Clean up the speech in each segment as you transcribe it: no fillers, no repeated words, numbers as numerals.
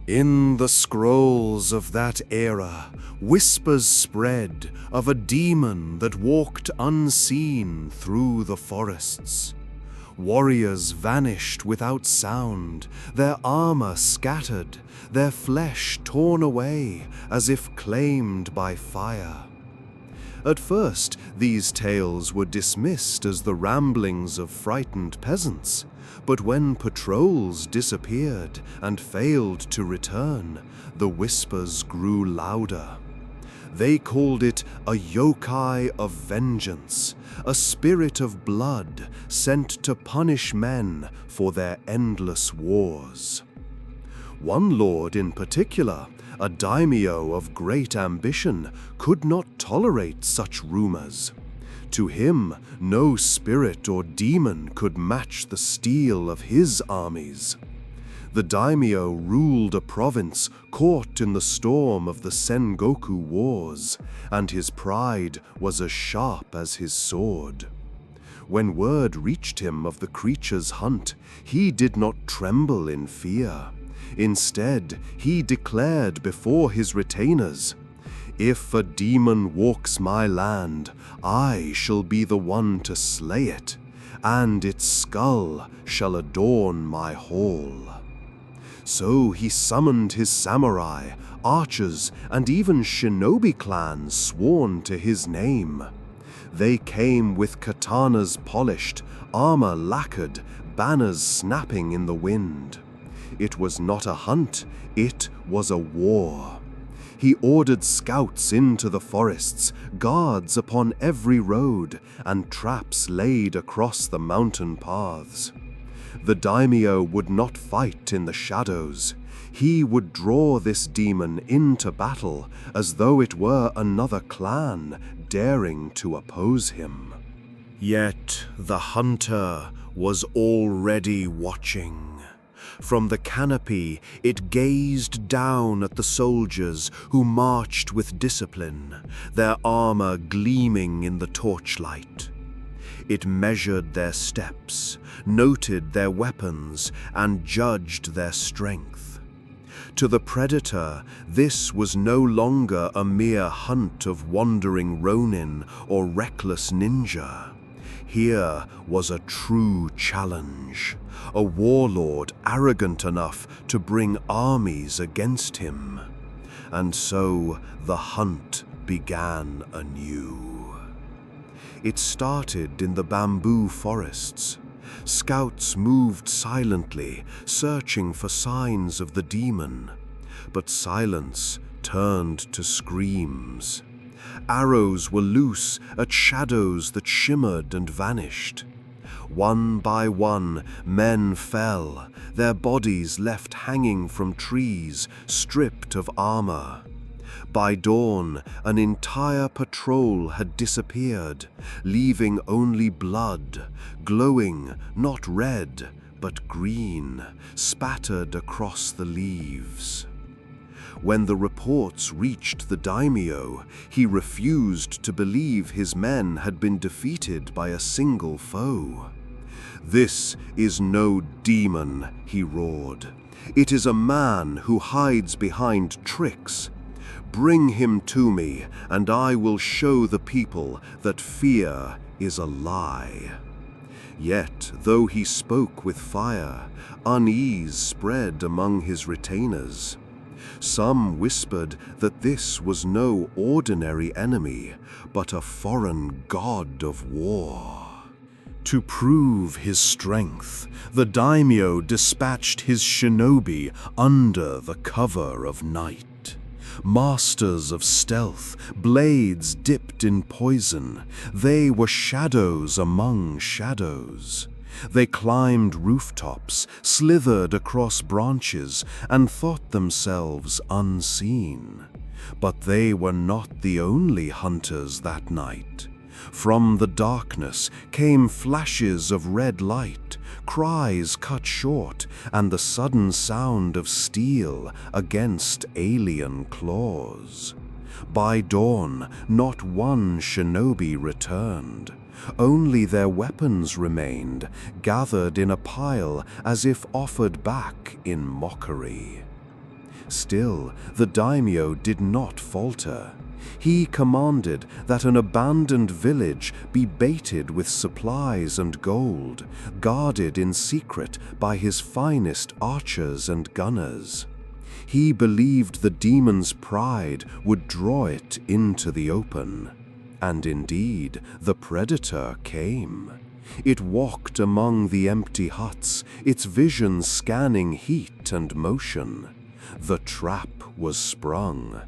In the scrolls of that era, whispers spread of a demon that walked unseen through the forests. Warriors vanished without sound, their armor scattered, their flesh torn away as if claimed by fire. At first, these tales were dismissed as the ramblings of frightened peasants, but when patrols disappeared and failed to return, the whispers grew louder. They called it a yokai of vengeance, a spirit of blood sent to punish men for their endless wars. One lord in particular, a daimyo of great ambition, could not tolerate such rumors. To him, no spirit or demon could match the steel of his armies. The daimyo ruled a province caught in the storm of the Sengoku Wars, and his pride was as sharp as his sword. When word reached him of the creature's hunt, he did not tremble in fear. Instead, he declared before his retainers, "If a demon walks my land, I shall be the one to slay it, and its skull shall adorn my hall." So he summoned his samurai, archers, and even shinobi clans sworn to his name. They came with katanas polished, armor lacquered, banners snapping in the wind. It was not a hunt, it was a war. He ordered scouts into the forests, guards upon every road, and traps laid across the mountain paths. The daimyo would not fight in the shadows. He would draw this demon into battle as though it were another clan daring to oppose him. Yet the hunter was already watching. From the canopy, it gazed down at the soldiers who marched with discipline, their armor gleaming in the torchlight. It measured their steps, noted their weapons, and judged their strength. To the predator, this was no longer a mere hunt of wandering ronin or reckless ninja. Here was a true challenge, a warlord arrogant enough to bring armies against him. And so the hunt began anew. It started in the bamboo forests. Scouts moved silently, searching for signs of the demon. But silence turned to screams. Arrows were loose at shadows that shimmered and vanished. One by one, men fell, their bodies left hanging from trees, stripped of armor. By dawn, an entire patrol had disappeared, leaving only blood, glowing not red, but green, spattered across the leaves. When the reports reached the daimyo, he refused to believe his men had been defeated by a single foe. "This is no demon," he roared. "It is a man who hides behind tricks. Bring him to me, and I will show the people that fear is a lie." Yet, though he spoke with fire, unease spread among his retainers. Some whispered that this was no ordinary enemy, but a foreign god of war. To prove his strength, the daimyo dispatched his shinobi under the cover of night. Masters of stealth, blades dipped in poison, they were shadows among shadows. They climbed rooftops, slithered across branches, and thought themselves unseen. But they were not the only hunters that night. From the darkness came flashes of red light, cries cut short, and the sudden sound of steel against alien claws. By dawn, not one shinobi returned. Only their weapons remained, gathered in a pile as if offered back in mockery. Still, the daimyo did not falter. He commanded that an abandoned village be baited with supplies and gold, guarded in secret by his finest archers and gunners. He believed the demon's pride would draw it into the open. And indeed, the predator came. It walked among the empty huts, its vision scanning heat and motion. The trap was sprung.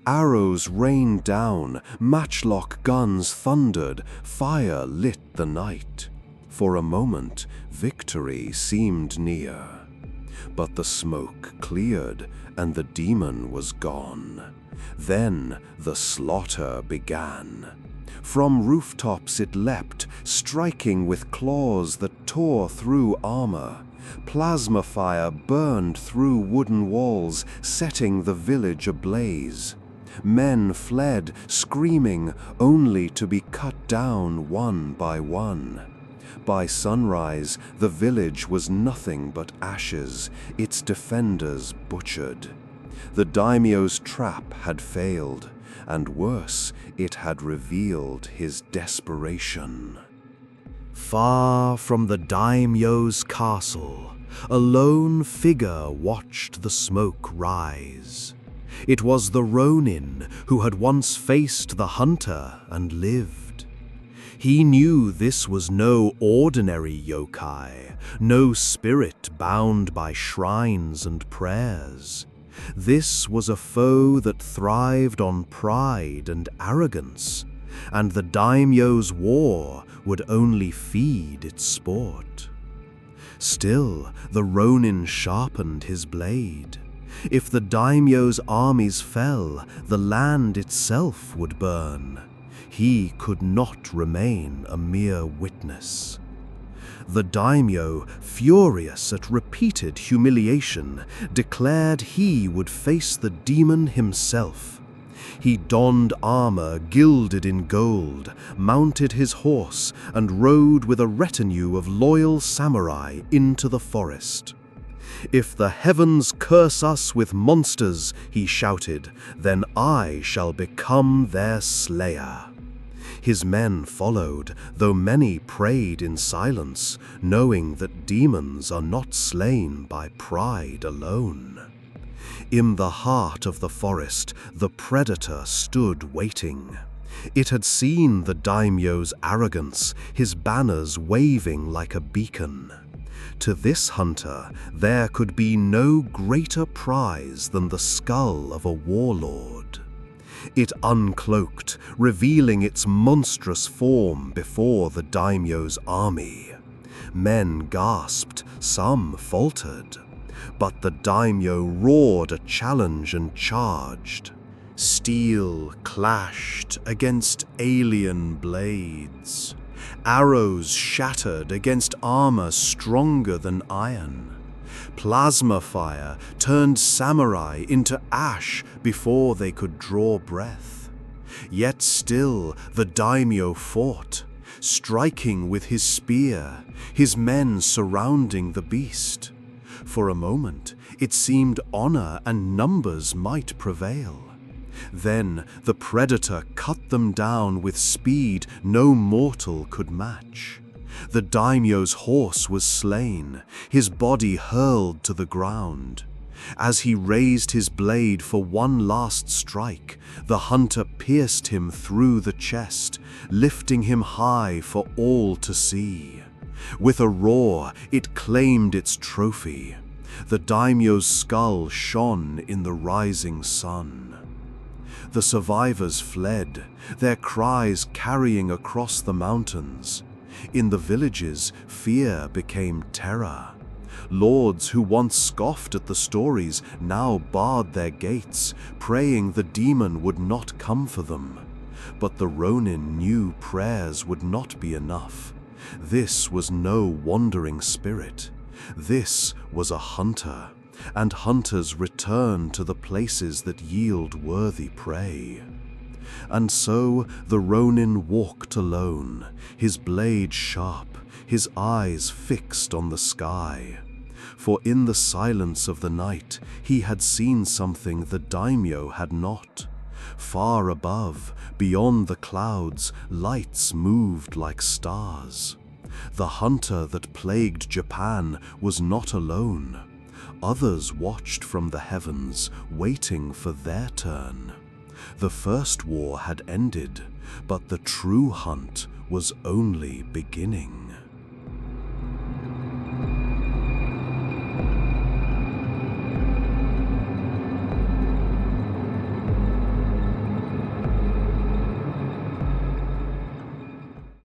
Arrows rained down, matchlock guns thundered, fire lit the night. For a moment, victory seemed near. But the smoke cleared, and the demon was gone. Then the slaughter began. From rooftops it leapt, striking with claws that tore through armor. Plasma fire burned through wooden walls, setting the village ablaze. Men fled, screaming, only to be cut down one by one. By sunrise, the village was nothing but ashes, its defenders butchered. The daimyo's trap had failed, and worse, it had revealed his desperation. Far from the daimyo's castle, a lone figure watched the smoke rise. It was the ronin who had once faced the hunter and lived. He knew this was no ordinary yokai, no spirit bound by shrines and prayers. This was a foe that thrived on pride and arrogance, and the daimyo's war would only feed its sport. Still, the ronin sharpened his blade. If the daimyo's armies fell, the land itself would burn. He could not remain a mere witness. The daimyo, furious at repeated humiliation, declared he would face the demon himself. He donned armor gilded in gold, mounted his horse, and rode with a retinue of loyal samurai into the forest. "If the heavens curse us with monsters," he shouted, "then I shall become their slayer." His men followed, though many prayed in silence, knowing that demons are not slain by pride alone. In the heart of the forest, the predator stood waiting. It had seen the daimyo's arrogance, his banners waving like a beacon. To this hunter, there could be no greater prize than the skull of a warlord. It uncloaked, revealing its monstrous form before the daimyo's army. Men gasped, some faltered. But the daimyo roared a challenge and charged. Steel clashed against alien blades. Arrows shattered against armor stronger than iron. Plasma fire turned samurai into ash before they could draw breath. Yet still the daimyo fought, striking with his spear, his men surrounding the beast. For a moment, it seemed honor and numbers might prevail. Then the predator cut them down with speed no mortal could match. The daimyo's horse was slain, his body hurled to the ground. As he raised his blade for one last strike, the hunter pierced him through the chest, lifting him high for all to see. With a roar, it claimed its trophy. The daimyo's skull shone in the rising sun. The survivors fled, their cries carrying across the mountains. In the villages, fear became terror. Lords who once scoffed at the stories now barred their gates, praying the demon would not come for them. But the ronin knew prayers would not be enough. This was no wandering spirit. This was a hunter, and hunters return to the places that yield worthy prey. And so the ronin walked alone, his blade sharp, his eyes fixed on the sky. for in the silence of the night he had seen something the daimyo had not. Far above, beyond the clouds, lights moved like stars. The hunter that plagued Japan was not alone. Others watched from the heavens, waiting for their turn. The first war had ended, but the true hunt was only beginning.